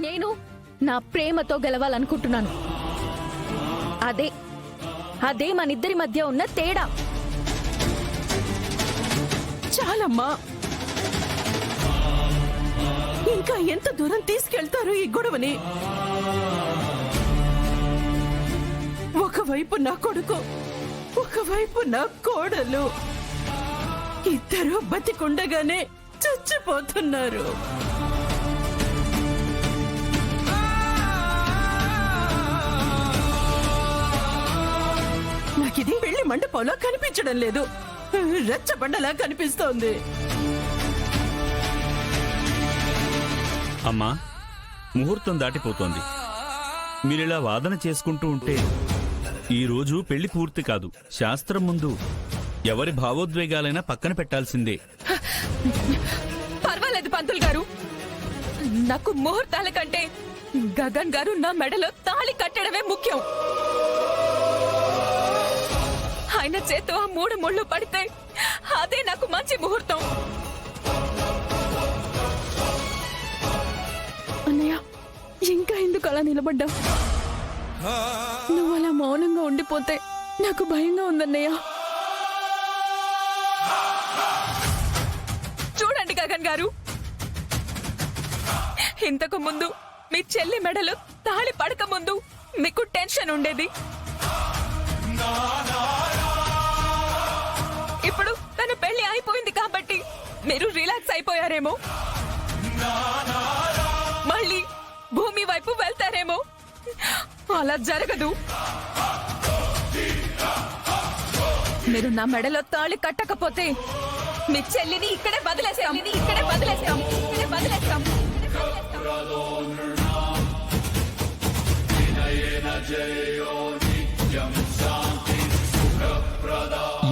నేను నా ప్రేమతో గెలవాలనుకుంటున్నాను. అదే అదే మనిద్దరి మధ్య ఉన్న తేడా. చాలమ్మా, ఇంకా ఎంత దూరం తీసుకెళ్తారు ఈ గొడవని? ఒకవైపు నా కొడుకు, ఒకవైపు నా కోడలు, ఇద్దరు బతికుండగానే చచ్చిపోతున్నారు. నాకిది పెళ్లి మండపంలో కనిపించడం లేదు, రచ్చబండలా కనిపిస్తోంది. అమ్మా, ముహూర్తం దాటిపోతోంది. మీరిలా వాదన చేసుకుంటూ ఉంటే ఈ రోజు పెళ్లి పూర్తి కాదు. శాస్త్రం ముందు ఎవరి భావోద్వేగాలైనా పక్కన పెట్టాల్సిందే. పర్వాలేదు పంతులు గారు, నాకు ముహూర్తాల కంటే గగన్ గారు నా మెడలో తాళి కట్టడమే ముఖ్యం. ఆయన చేతో ఆ 3 ముళ్ళు పడితే అదే నాకు మంచి ముహూర్తం. అన్నయ్య, ఇంకా ఎందుకు అలా నిలబడ్డావు? నువ్వు అలా మౌనంగా ఉండిపోతే నాకు భయంగా ఉందన్నయ్య. చూడండి గగన్ గారు, ఇంతకు ముందు మీ చెల్లి మెడలో తాళి పడక ముందు మీకు టెన్షన్ ఉండేది. ఇప్పుడు తన పెళ్లి అయిపోయింది కాబట్టి మీరు రిలాక్స్ అయిపోయారేమో, మళ్ళీ భూమి వైపు వెళ్తారేమో. అలా జరగదు. మీరు నా మెడలో తాళి కట్టకపోతే మీ చెల్లిని ఇక్కడే వదిలేస్తాం.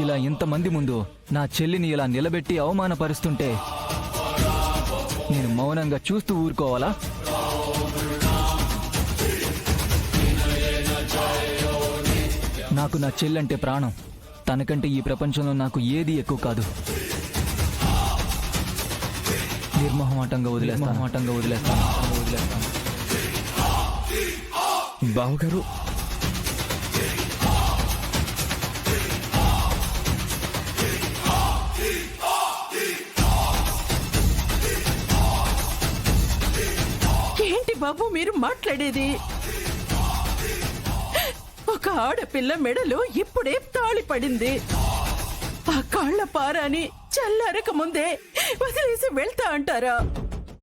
ఇలా ఇంతమంది ముందు నా చెల్లిని ఇలా నిలబెట్టి అవమానపరుస్తుంటే నేను మౌనంగా చూస్తూ ఊరుకోవాలా? నాకు నా చెల్లంటే ప్రాణం. తనకంటే ఈ ప్రపంచంలో నాకు ఏది ఎక్కువ కాదు. నిర్మోహమాటంగా వదిలేస్తాను. బావగారు, ఏంటి బాబు మీరు మాట్లాడేది? ఒక ఆడపిల్ల మెడలో ఇప్పుడే తాళి పడింది. ఆ కాళ్ల పారాని చల్లారక ముందే వదిలేసి వెళ్తా అంటారా?